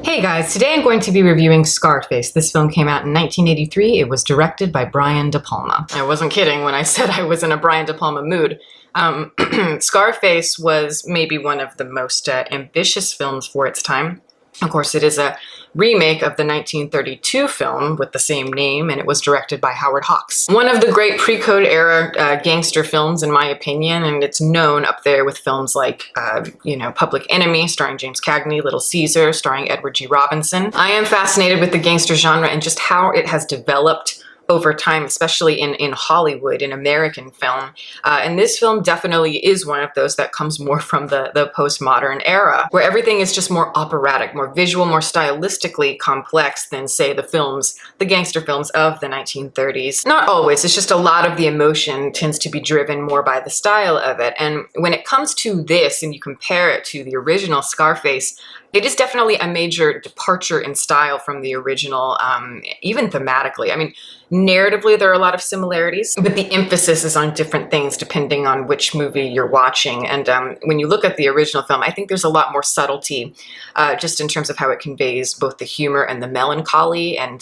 Hey guys, today I'm going to be reviewing Scarface. This film came out in 1983. It was directed by Brian De Palma. I wasn't kidding when I said I was in a Brian De Palma mood. Scarface was maybe one of the most ambitious films for its time. Of course, it is a remake of the 1932 film with the same name, and it was directed by Howard Hawks. One of the great pre-Code era gangster films, in my opinion, and it's known up there with films like, Public Enemy, starring James Cagney, Little Caesar, starring Edward G. Robinson. I am fascinated with the gangster genre and just how it has developed over time, especially in Hollywood, in American film. And this film definitely is one of those that comes more from the postmodern era, where everything is just more operatic, more visual, more stylistically complex than, say, the gangster films of the 1930s. Not always, it's just a lot of the emotion tends to be driven more by the style of it. And when it comes to this, and you compare it to the original Scarface, it is definitely a major departure in style from the original, even thematically. I mean, narratively, there are a lot of similarities, but the emphasis is on different things depending on which movie you're watching. And when you look at the original film, I think there's a lot more subtlety just in terms of how it conveys both the humor and the melancholy and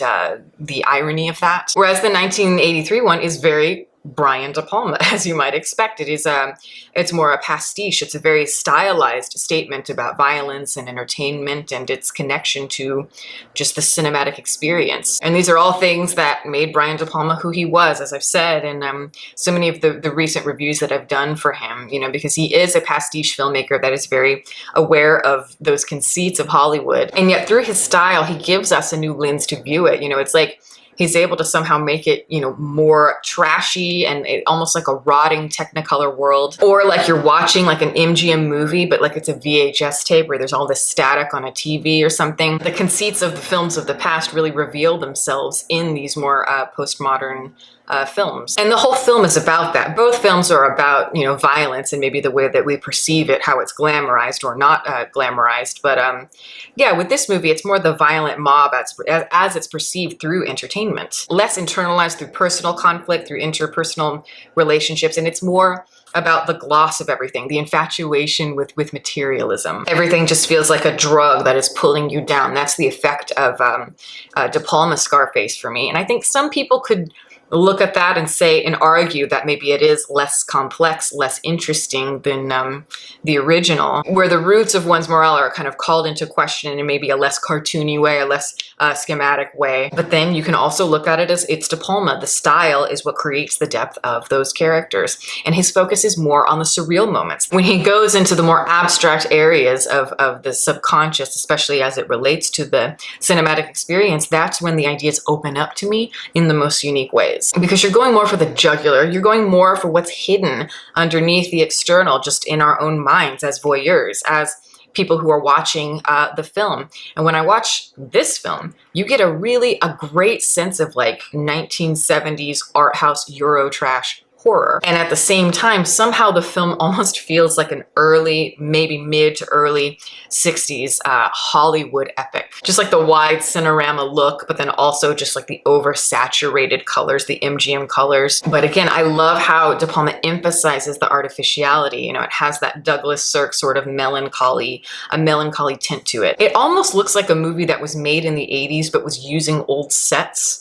the irony of that. Whereas the 1983 one is very Brian De Palma, as you might expect. It's more a pastiche. It's a very stylized statement about violence and entertainment and its connection to just the cinematic experience. And these are all things that made Brian De Palma who he was, as I've said, in so many of the recent reviews that I've done for him, because he is a pastiche filmmaker that is very aware of those conceits of Hollywood. And yet through his style, he gives us a new lens to view it. It's like he's able to somehow make it, more trashy and almost like a rotting Technicolor world. Or like you're watching like an MGM movie, but like it's a VHS tape where there's all this static on a TV or something. The conceits of the films of the past really reveal themselves in these more postmodern films. And the whole film is about that. Both films are about, violence and maybe the way that we perceive it, how it's glamorized or not glamorized. But yeah, with this movie, it's more the violent mob as it's perceived through entertainment. Less internalized through personal conflict, through interpersonal relationships, and it's more about the gloss of everything, the infatuation with materialism. Everything just feels like a drug that is pulling you down. That's the effect of De Palma's Scarface for me. And I think some people could look at that and say and argue that maybe it is less complex, less interesting than the original, where the roots of one's morale are kind of called into question in maybe a less cartoony way, a less schematic way. But then you can also look at it as it's De Palma. The style is what creates the depth of those characters. And his focus is more on the surreal moments. When he goes into the more abstract areas of the subconscious, especially as it relates to the cinematic experience, that's when the ideas open up to me in the most unique ways. Because you're going more for the jugular, you're going more for what's hidden underneath the external, just in our own minds as voyeurs, as people who are watching the film. And when I watch this film, you get a great sense of like 1970s art house Eurotrash horror. And at the same time, somehow the film almost feels like an early, maybe mid to early 60s Hollywood epic. Just like the wide cinerama look, but then also just like the oversaturated colors, the MGM colors. But again, I love how De Palma emphasizes the artificiality. It has that Douglas Sirk sort of melancholy tint to it. It almost looks like a movie that was made in the 80s, but was using old sets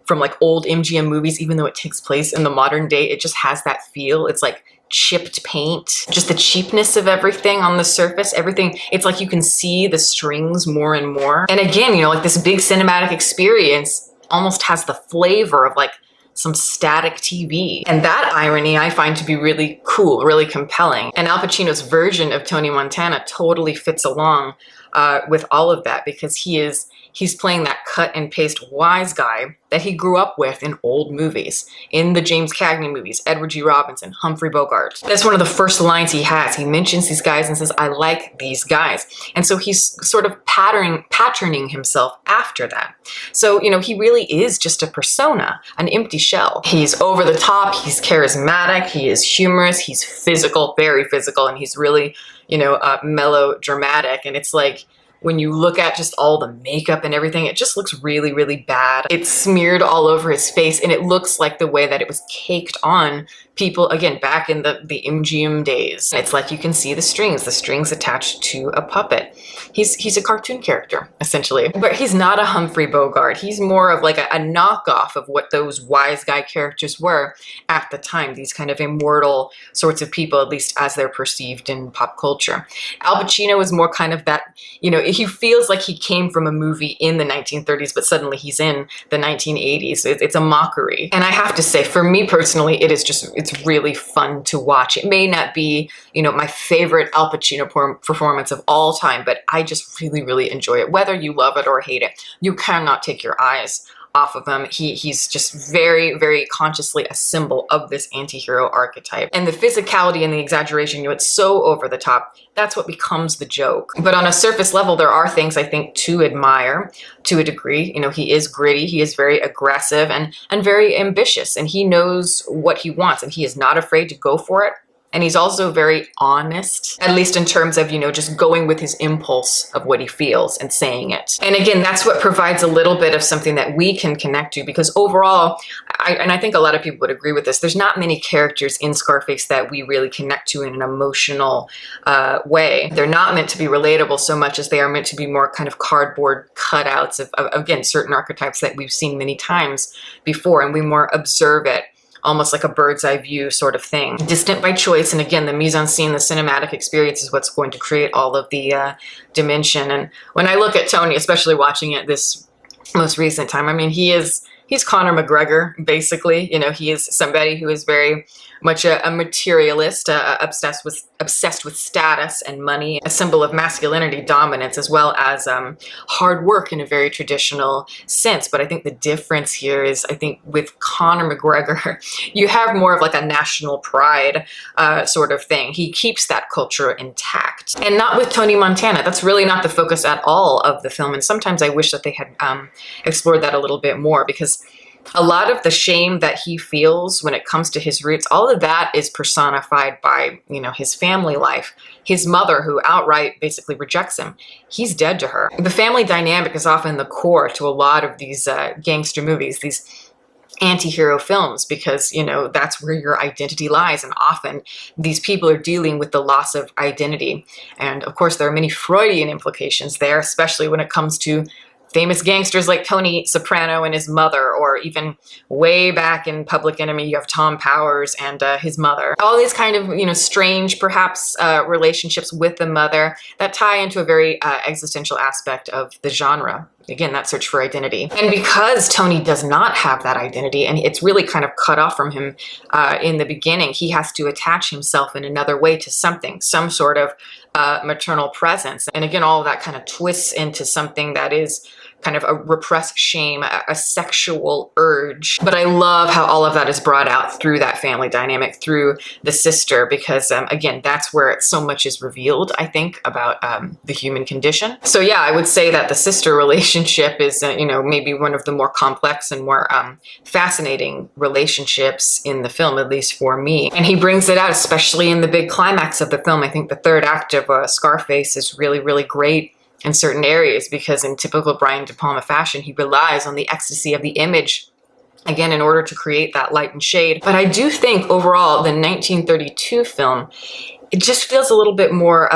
from like old MGM movies, even though it takes place in the modern day. It just has that feel. It's like chipped paint, just the cheapness of everything on the surface, everything. It's like you can see the strings more and more. And again, like this big cinematic experience almost has the flavor of like some static TV. And that irony I find to be really cool, really compelling. And Al Pacino's version of Tony Montana totally fits along with all of that, because he's playing that cut and paste wise guy that he grew up with in old movies, in the James Cagney movies, Edward G. Robinson, Humphrey Bogart. That's one of the first lines he has. He mentions these guys and says, "I like these guys." And so he's sort of patterning himself after that. So, he really is just a persona, an empty shell. He's over the top, he's charismatic, he is humorous, he's physical, very physical, and he's really, melodramatic. And it's like, when you look at just all the makeup and everything, it just looks really, really bad. It's smeared all over his face, and it looks like the way that it was caked on people, again, back in the MGM days. It's like you can see the strings attached to a puppet. He's a cartoon character, essentially. But he's not a Humphrey Bogart. He's more of like a knockoff of what those wise guy characters were at the time, these kind of immortal sorts of people, at least as they're perceived in pop culture. Al Pacino is more kind of that, you know, he feels like he came from a movie in the 1930s, but suddenly he's in the 1980s. It's a mockery. And I have to say, for me personally, it's really fun to watch. It may not be, you know, my favorite Al Pacino performance of all time, but I just really, really enjoy it. Whether you love it or hate it, you cannot take your eyes off of him. He's just very, very consciously a symbol of this anti-hero archetype. And the physicality and the exaggeration, you know, it's so over the top. That's what becomes the joke. But on a surface level, there are things I think to admire to a degree. You know, he is gritty, he is very aggressive and very ambitious, and he knows what he wants, and he is not afraid to go for it. And he's also very honest, at least in terms of, you know, just going with his impulse of what he feels and saying it. And again, that's what provides a little bit of something that we can connect to, because overall, I think a lot of people would agree with this, there's not many characters in Scarface that we really connect to in an emotional way. They're not meant to be relatable so much as they are meant to be more kind of cardboard cutouts of again, certain archetypes that we've seen many times before, and we more observe it, almost like a bird's eye view sort of thing. Distant by choice, and again, the mise-en-scene, the cinematic experience is what's going to create all of the dimension. And when I look at Tony, especially watching it this most recent time, I mean, he's Conor McGregor, basically. You know, he is somebody who is very much a materialist, obsessed with status and money, a symbol of masculinity dominance, as well as hard work in a very traditional sense. But I think the difference here is, I think with Conor McGregor, you have more of like a national pride sort of thing. He keeps that culture intact. And not with Tony Montana. That's really not the focus at all of the film. And sometimes I wish that they had explored that a little bit more, because a lot of the shame that he feels when it comes to his roots, all of that is personified by, you know, his family life. His mother, who outright basically rejects him, he's dead to her. The family dynamic is often the core to a lot of these gangster movies, these anti-hero films, because, you know, that's where your identity lies, and often these people are dealing with the loss of identity. And of course, there are many Freudian implications there, especially when it comes to famous gangsters like Tony Soprano and his mother, or even way back in Public Enemy, you have Tom Powers and his mother. All these kind of, you know, strange, perhaps, relationships with the mother that tie into a very existential aspect of the genre. Again, that search for identity. And because Tony does not have that identity, and it's really kind of cut off from him in the beginning, he has to attach himself in another way to something, some sort of maternal presence. And again, all of that kind of twists into something that is kind of a repressed shame, a sexual urge. But I love how all of that is brought out through that family dynamic, through the sister, because again, that's where so much is revealed, I think, about the human condition. So yeah, I would say that the sister relationship is, you know, maybe one of the more complex and more fascinating relationships in the film, at least for me. And he brings it out, especially in the big climax of the film. I think the third act of Scarface is really, really great in certain areas, because in typical Brian De Palma fashion, he relies on the ecstasy of the image, again, in order to create that light and shade. But I do think overall, the 1932 film, it just feels a little bit more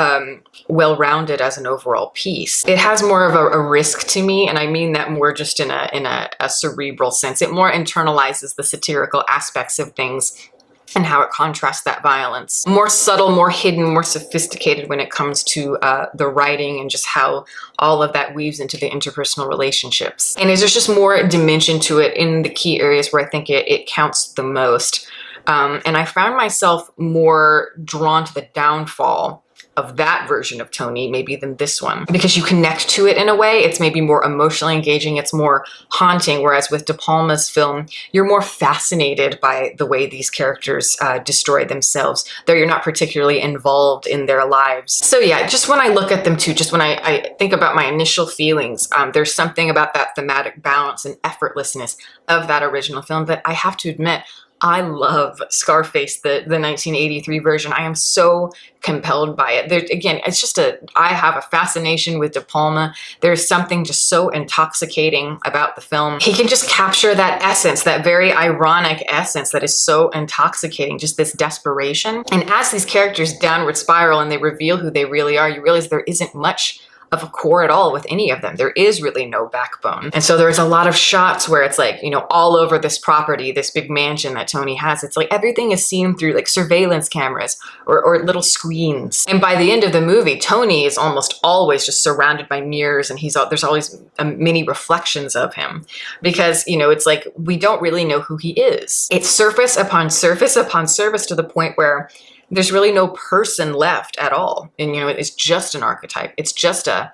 well-rounded as an overall piece. It has more of a risk to me, and I mean that more just in a cerebral sense. It more internalizes the satirical aspects of things and how it contrasts that violence. More subtle, more hidden, more sophisticated when it comes to the writing, and just how all of that weaves into the interpersonal relationships. And there's just more dimension to it in the key areas where I think it counts the most. And I found myself more drawn to the downfall of that version of Tony maybe than this one, because you connect to it in a way. It's maybe more emotionally engaging, it's more haunting, whereas with De Palma's film, you're more fascinated by the way these characters destroy themselves, though you're not particularly involved in their lives. So yeah, just when I look at them too, just when I think about my initial feelings, there's something about that thematic balance and effortlessness of that original film that I have to admit, I love Scarface, the 1983 version. I am so compelled by it. There, again, it's just I have a fascination with De Palma. There's something just so intoxicating about the film. He can just capture that essence, that very ironic essence that is so intoxicating, just this desperation. And as these characters downward spiral and they reveal who they really are, you realize there isn't much of a core at all with any of them. There is really no backbone. And so there's a lot of shots where it's like, you know, all over this property, this big mansion that Tony has, it's like everything is seen through like surveillance cameras or little screens. And by the end of the movie, Tony is almost always just surrounded by mirrors, and there's always many reflections of him, because, you know, it's like we don't really know who he is. It's surface upon surface upon surface to the point where there's really no person left at all. And, you know, it's just an archetype. It's just a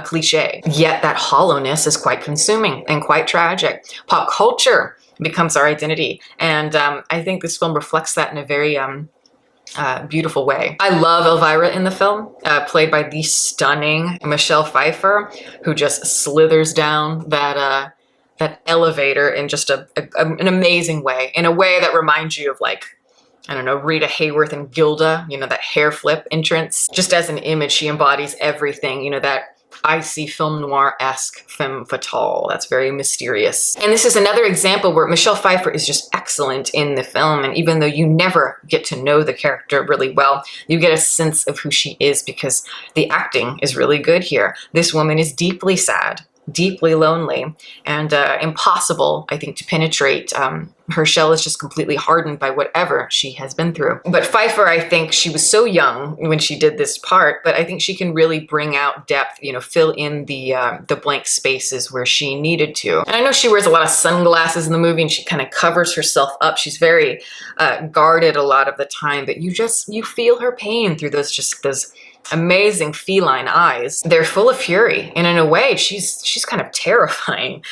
cliche. Yet that hollowness is quite consuming and quite tragic. Pop culture becomes our identity. And I think this film reflects that in a very beautiful way. I love Elvira in the film, played by the stunning Michelle Pfeiffer, who just slithers down that elevator in just an amazing way, in a way that reminds you of, like, I don't know, Rita Hayworth and Gilda, you know, that hair flip entrance. Just as an image, she embodies everything, you know, that icy film noir-esque femme fatale. That's very mysterious. And this is another example where Michelle Pfeiffer is just excellent in the film. And even though you never get to know the character really well, you get a sense of who she is because the acting is really good here. This woman is deeply sad, deeply lonely, and impossible, I think, to penetrate. Her shell is just completely hardened by whatever she has been through. But Pfeiffer, I think she was so young when she did this part, but I think she can really bring out depth, you know, fill in the blank spaces where she needed to. And I know she wears a lot of sunglasses in the movie, and she kind of covers herself up. She's very guarded a lot of the time, but you feel her pain through those amazing feline eyes. They're full of fury, and in a way, she's kind of terrifying,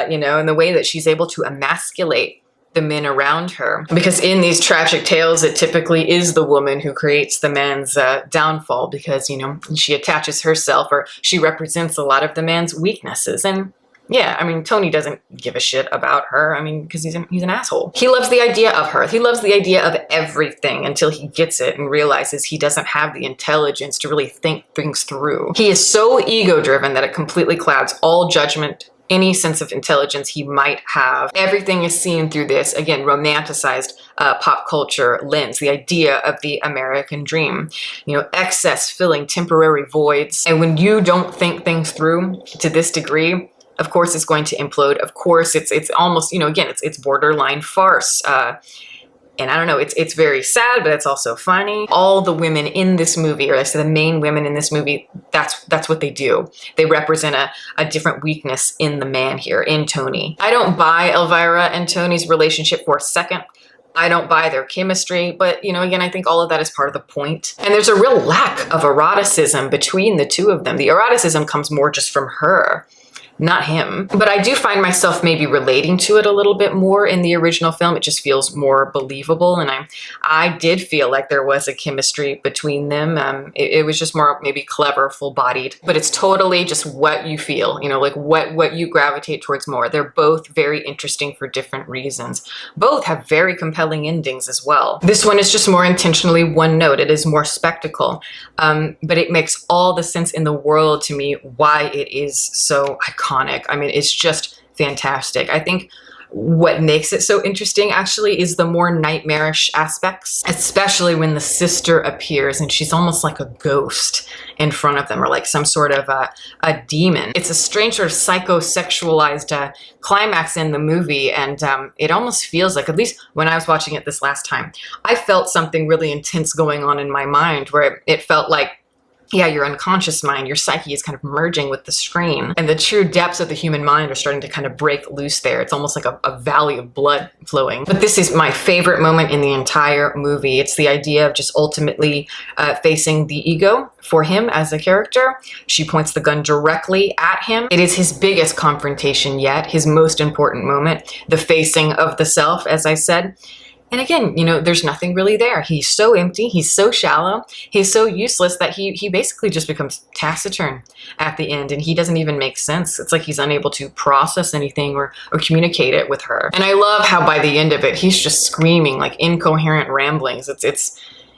you know, in the way that she's able to emasculate the men around her. Because in these tragic tales, it typically is the woman who creates the man's downfall, because, you know, she attaches herself, or she represents a lot of the man's weaknesses. And yeah, I mean, Tony doesn't give a shit about her. I mean, because he's an asshole. He loves the idea of her. He loves the idea of everything until he gets it and realizes he doesn't have the intelligence to really think things through. He is so ego-driven that it completely clouds all judgment, any sense of intelligence he might have. Everything is seen through this, again, romanticized pop culture lens, the idea of the American dream. You know, excess filling temporary voids. And when you don't think things through to this degree, of course it's going to implode. Of course it's almost, you know, again, it's borderline farce. And I don't know, it's very sad, but it's also funny. All the women in this movie, or I say the main women in this movie, that's what they do. They represent a different weakness in the man here, in Tony. I don't buy Elvira and Tony's relationship for a second. I don't buy their chemistry, but, you know, again, I think all of that is part of the point. And there's a real lack of eroticism between the two of them. The eroticism comes more just from her, not him. But I do find myself maybe relating to it a little bit more in the original film. It just feels more believable, and I did feel like there was a chemistry between them. It was just more maybe clever, full-bodied, but it's totally just what you feel, you know, like what you gravitate towards more. They're both very interesting for different reasons. Both have very compelling endings as well. This one is just more intentionally one note. It is more spectacle, but it makes all the sense in the world to me why it is so iconic. I mean, it's just fantastic. I think what makes it so interesting actually is the more nightmarish aspects, especially when the sister appears and she's almost like a ghost in front of them, or like some sort of a demon. It's a strange sort of psychosexualized climax in the movie, and it almost feels like, at least when I was watching it this last time, I felt something really intense going on in my mind, where it felt like, yeah, your unconscious mind, your psyche is kind of merging with the screen, and the true depths of the human mind are starting to kind of break loose there. It's almost like a valley of blood flowing. But this is my favorite moment in the entire movie. It's the idea of just ultimately facing the ego for him as a character. She points the gun directly at him. It is his biggest confrontation yet, his most important moment, the facing of the self, as I said. And again, you know, there's nothing really there. He's so empty, he's so shallow, he's so useless that he basically just becomes taciturn at the end, and he doesn't even make sense. It's like he's unable to process anything or communicate it with her. And I love how by the end of it, he's just screaming like incoherent ramblings.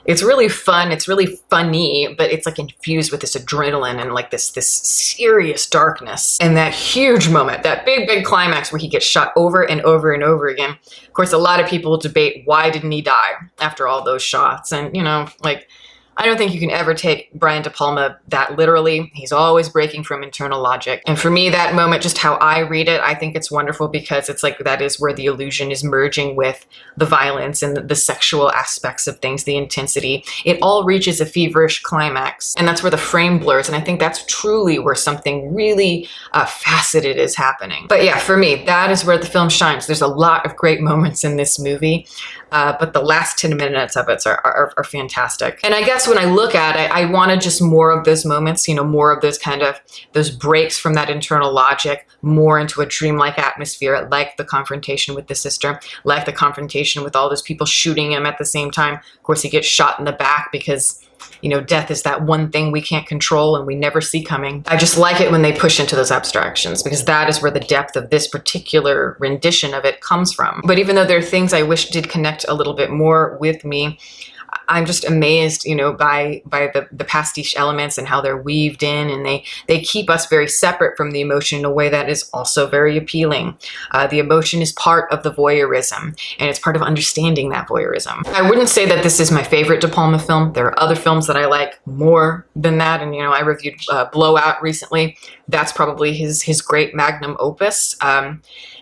It's really fun, it's really funny, but it's like infused with this adrenaline and like this serious darkness. And that huge moment, that big climax where he gets shot over and over and over again. Of course, a lot of people debate, why didn't he die after all those shots? And, you know, like, I don't think you can ever take Brian De Palma that literally. He's always breaking from internal logic. And for me, that moment, just how I read it, I think it's wonderful because it's like that is where the illusion is merging with the violence and the sexual aspects of things, the intensity. It all reaches a feverish climax. And that's where the frame blurs. And I think that's truly where something really faceted is happening. But yeah, for me, that is where the film shines. There's a lot of great moments in this movie. But the last 10 minutes of it are fantastic. And I guess when I look at it, I wanted just more of those moments, you know, more of those those breaks from that internal logic, more into a dreamlike atmosphere, like the confrontation with the sister, like the confrontation with all those people shooting him at the same time. Of course, he gets shot in the back because, you know, death is that one thing we can't control and we never see coming. I just like it when they push into those abstractions because that is where the depth of this particular rendition of it comes from. But even though there are things I wish did connect a little bit more with me, I'm just amazed, you know, by the pastiche elements and how they're weaved in, and they keep us very separate from the emotion in a way that is also very appealing. The emotion is part of the voyeurism, and it's part of understanding that voyeurism. I wouldn't say that this is my favorite De Palma film. There are other films that I like more than that, and you know, I reviewed Blowout recently. That's probably his great magnum opus.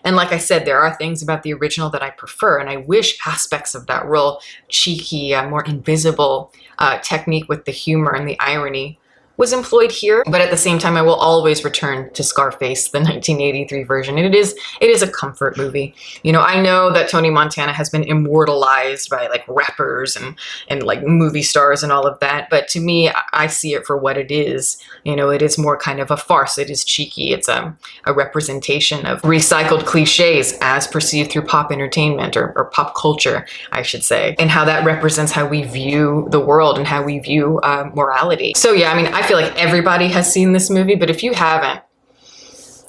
And like I said, there are things about the original that I prefer, and I wish aspects of that real cheeky, more invisible technique with the humor and the irony was employed here. But at the same time, I will always return to Scarface, the 1983 version. And it is a comfort movie. You know, I know that Tony Montana has been immortalized by like rappers and like movie stars and all of that. But to me, I see it for what it is. You know, it is more kind of a farce. It is cheeky. It's a representation of recycled cliches as perceived through pop entertainment or pop culture, I should say, and how that represents how we view the world and how we view morality. So yeah, I mean, I feel like everybody has seen this movie, but if you haven't,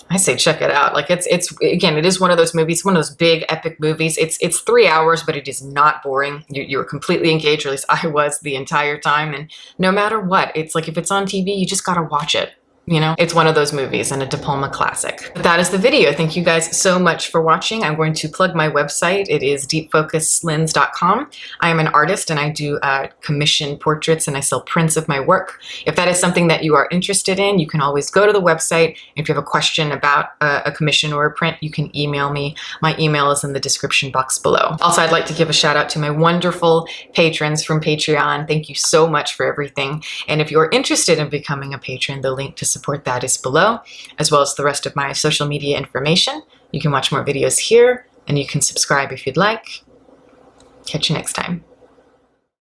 I say check it out. Like it's again, it is one of those movies, one of those big epic movies. It's 3 hours, but it is not boring. You're completely engaged, or at least I was the entire time. And no matter what, it's like if it's on TV, you just gotta watch it. You know, it's one of those movies and a De Palma classic. But that is the video. Thank you guys so much for watching. I'm going to plug my website. It is deepfocuslens.com. I am an artist and I do commission portraits and I sell prints of my work. If that is something that you are interested in, you can always go to the website. If you have a question about a commission or a print, you can email me. My email is in the description box below. Also, I'd like to give a shout out to my wonderful patrons from Patreon. Thank you so much for everything. And if you're interested in becoming a patron, the link to support that is below, as well as the rest of my social media information. You can watch more videos here, and you can subscribe if you'd like. Catch you next time.